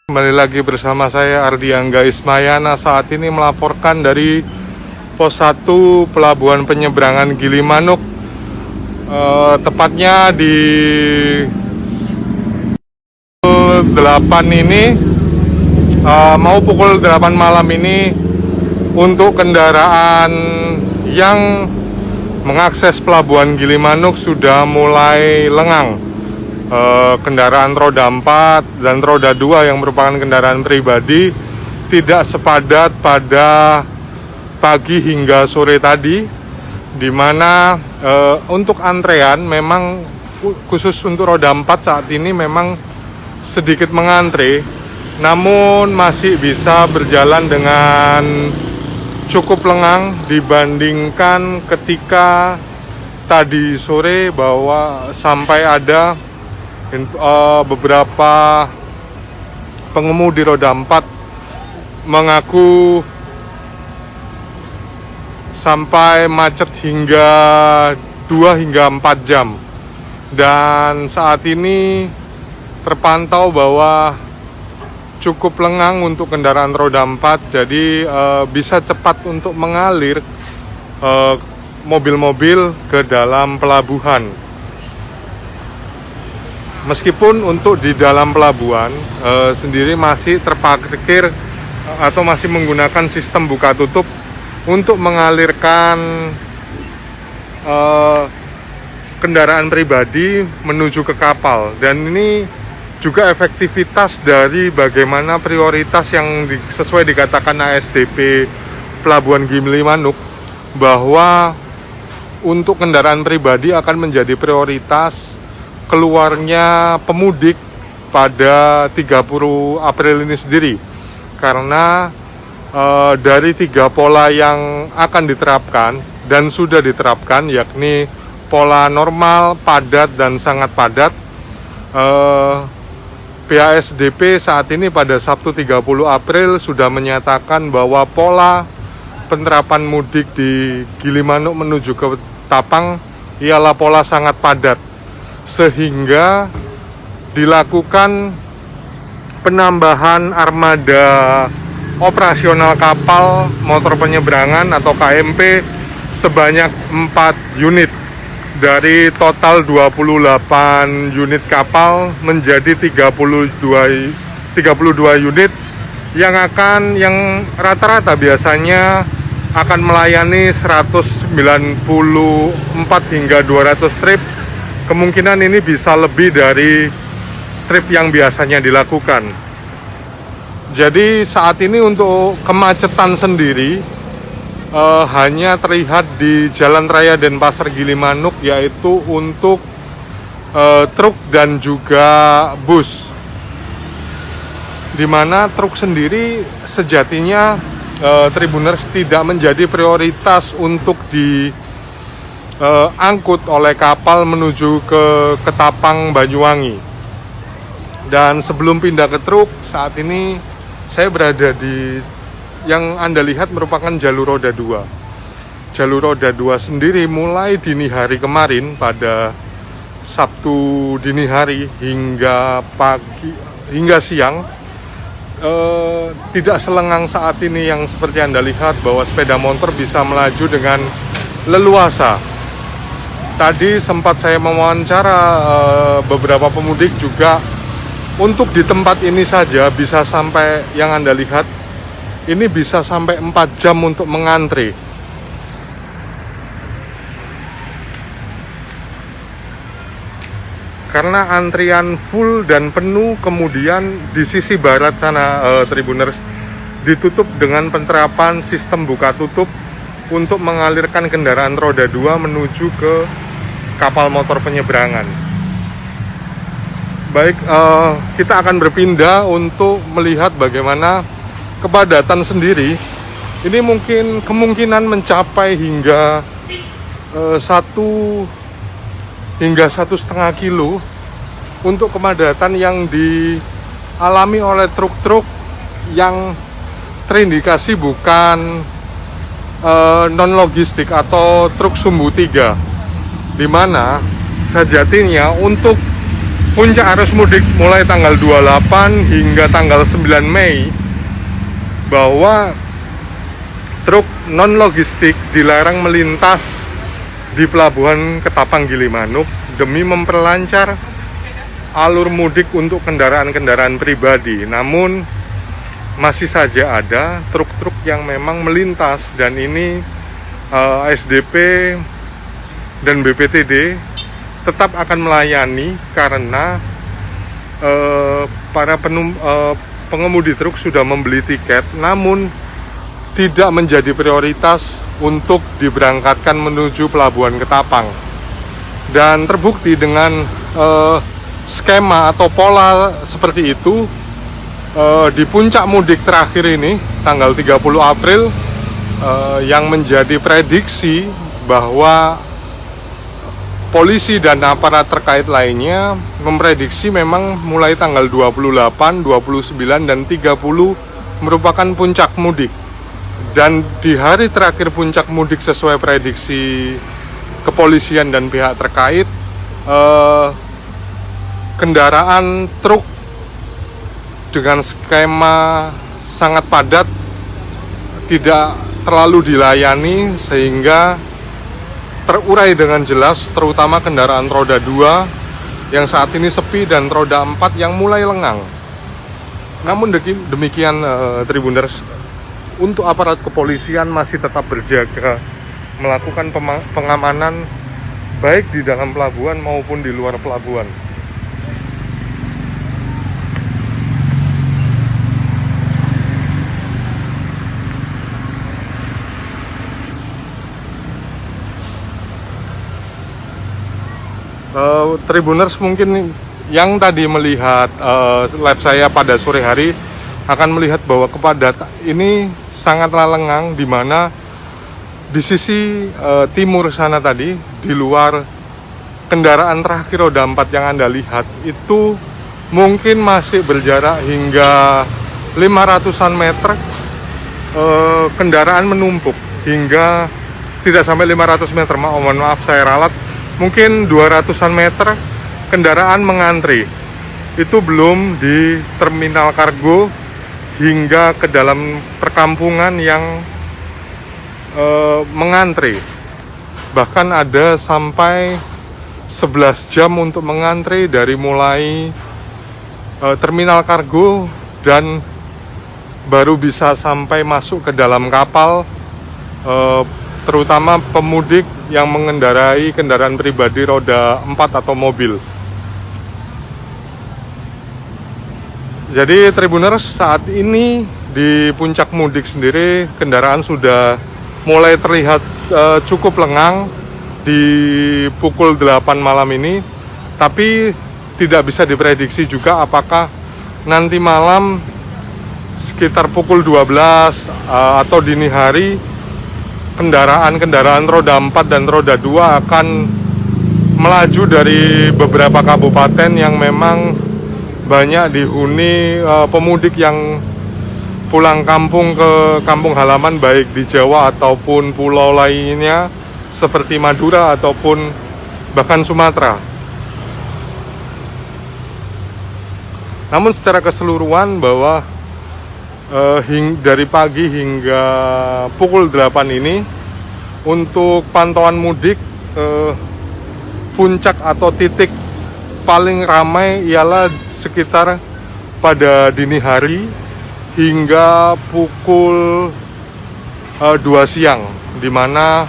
Kembali lagi bersama saya Ardi Angga Ismayana, saat ini melaporkan dari Pos 1 Pelabuhan Penyeberangan Gilimanuk, tepatnya di 8 ini, mau pukul 8 malam ini, untuk kendaraan yang mengakses Pelabuhan Gilimanuk sudah mulai lengang. Kendaraan roda 4 dan roda 2 yang merupakan kendaraan pribadi tidak sepadat pada pagi hingga sore tadi, di mana untuk antrean memang khusus untuk roda 4 saat ini memang sedikit mengantre, namun masih bisa berjalan dengan cukup lengang dibandingkan ketika tadi sore, bahwa sampai ada beberapa pengemudi roda 4 mengaku sampai macet hingga 2 hingga 4 jam. Dan saat ini terpantau bahwa cukup lengang untuk kendaraan roda 4, jadi bisa cepat untuk mengalir mobil-mobil ke dalam pelabuhan. Meskipun untuk di dalam pelabuhan sendiri masih terparkir atau masih menggunakan sistem buka tutup untuk mengalirkan kendaraan pribadi menuju ke kapal. Dan ini juga efektivitas dari bagaimana prioritas yang sesuai dikatakan ASDP Pelabuhan Gilimanuk, bahwa untuk kendaraan pribadi akan menjadi prioritas keluarnya pemudik pada 30 April ini sendiri, karena dari 3 pola yang akan diterapkan dan sudah diterapkan, yakni pola normal, padat, dan sangat padat. PASDP saat ini pada Sabtu 30 April sudah menyatakan bahwa pola penerapan mudik di Gilimanuk menuju ke Tapang ialah pola sangat padat, sehingga dilakukan penambahan armada operasional kapal motor penyeberangan atau KMP sebanyak 4 unit. Dari total 28 unit kapal menjadi 32 unit yang rata-rata biasanya akan melayani 194 hingga 200 trip. Kemungkinan ini bisa lebih dari trip yang biasanya dilakukan. Jadi saat ini untuk kemacetan sendiri hanya terlihat di Jalan Raya Denpasar Gilimanuk, yaitu untuk truk dan juga bus. Di mana truk sendiri sejatinya Tribuners tidak menjadi prioritas untuk angkut oleh kapal menuju ke Ketapang, Banyuwangi. Dan sebelum pindah ke truk, saat ini saya berada di yang Anda lihat merupakan jalur roda 2. Jalur roda 2 sendiri mulai dini hari kemarin, pada Sabtu dini hari hingga siang, tidak selengang saat ini yang seperti Anda lihat, bahwa sepeda motor bisa melaju dengan leluasa. Tadi sempat saya mewawancara beberapa pemudik juga. Untuk di tempat ini saja bisa sampai, yang Anda lihat ini bisa sampai 4 jam untuk mengantre. Karena antrian full dan penuh. Kemudian di sisi barat sana, Tribuners, ditutup dengan penerapan sistem buka tutup untuk mengalirkan kendaraan roda 2 menuju ke kapal motor penyeberangan. Baik, kita akan berpindah untuk melihat bagaimana kepadatan sendiri. Ini mungkin kemungkinan mencapai hingga 1,5 kilo untuk kepadatan yang dialami oleh truk-truk yang terindikasi bukan non-logistik atau truk sumbu 3, di mana sejatinya untuk puncak arus mudik mulai tanggal 28 hingga tanggal 9 Mei bahwa truk non-logistik dilarang melintas di Pelabuhan Ketapang Gilimanuk demi memperlancar alur mudik untuk kendaraan-kendaraan pribadi. Namun masih saja ada truk-truk yang memang melintas, dan ini SDP dan BPTD tetap akan melayani karena para pengemudi truk sudah membeli tiket, namun tidak menjadi prioritas untuk diberangkatkan menuju Pelabuhan Ketapang. Dan terbukti dengan skema atau pola seperti itu, di puncak mudik terakhir ini tanggal 30 April yang menjadi prediksi bahwa polisi dan aparat terkait lainnya memprediksi memang mulai tanggal 28, 29, dan 30 merupakan puncak mudik. Dan di hari terakhir puncak mudik sesuai prediksi kepolisian dan pihak terkait, kendaraan truk dengan skema sangat padat tidak terlalu dilayani, sehingga terurai dengan jelas, terutama kendaraan roda 2 yang saat ini sepi dan roda 4 yang mulai lengang. Namun demikian, Tribuners, untuk aparat kepolisian masih tetap berjaga melakukan pengamanan baik di dalam pelabuhan maupun di luar pelabuhan. Tribuners mungkin yang tadi melihat live saya pada sore hari akan melihat bahwa kepadatan ini sangatlah lengang, di mana di sisi timur sana tadi, di luar kendaraan terakhir roda 4 yang Anda lihat itu mungkin masih berjarak hingga 500-an meter, kendaraan menumpuk hingga tidak sampai 500 meter, mohon maaf saya ralat, mungkin 200-an meter kendaraan mengantri. Itu belum di terminal kargo hingga ke dalam perkampungan yang mengantri. Bahkan ada sampai 11 jam untuk mengantri dari mulai terminal kargo, dan baru bisa sampai masuk ke dalam kapal, terutama pemudik yang mengendarai kendaraan pribadi roda 4 atau mobil. Jadi Tribuners, saat ini di puncak mudik sendiri kendaraan sudah mulai terlihat cukup lengang di pukul 8 malam ini, tapi tidak bisa diprediksi juga apakah nanti malam sekitar pukul 12 atau dini hari kendaraan roda 4 dan roda 2 akan melaju dari beberapa kabupaten yang memang banyak dihuni pemudik yang pulang kampung ke kampung halaman, baik di Jawa ataupun pulau lainnya seperti Madura ataupun bahkan Sumatera. Namun secara keseluruhan bahwa dari pagi hingga pukul 8 ini untuk pantauan mudik, puncak atau titik paling ramai ialah sekitar pada dini hari hingga pukul 2 siang, di mana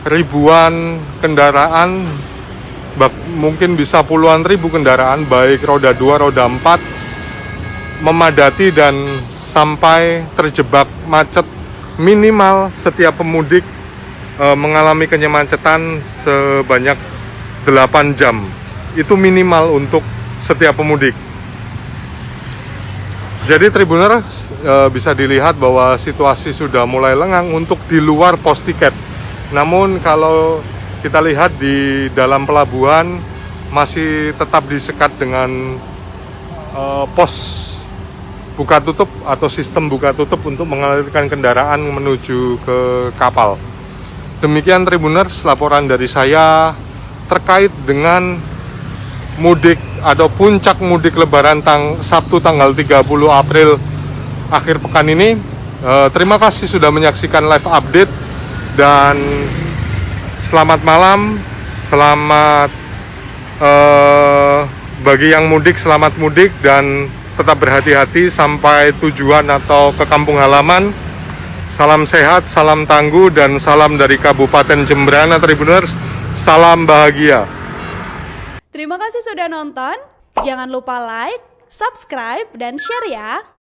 ribuan kendaraan, mungkin bisa puluhan ribu kendaraan baik roda 2, roda 4 memadati dan sampai terjebak macet. Minimal setiap pemudik mengalami kemacetan sebanyak 8 jam. Itu minimal untuk setiap pemudik. Jadi Tribuner, bisa dilihat bahwa situasi sudah mulai lengang untuk di luar pos tiket. Namun kalau kita lihat di dalam pelabuhan masih tetap disekat dengan pos buka tutup atau sistem buka tutup untuk mengalirkan kendaraan menuju ke kapal. Demikian Tribuners, laporan dari saya terkait dengan mudik atau puncak mudik lebaran Sabtu tanggal 30 April akhir pekan ini. Terima kasih sudah menyaksikan live update dan selamat malam, selamat bagi yang mudik, selamat mudik dan tetap berhati-hati sampai tujuan atau ke kampung halaman. Salam sehat, salam tangguh, dan salam dari Kabupaten Jembrana Tribuners. Salam bahagia. Terima kasih sudah nonton. Jangan lupa like, subscribe, dan share ya.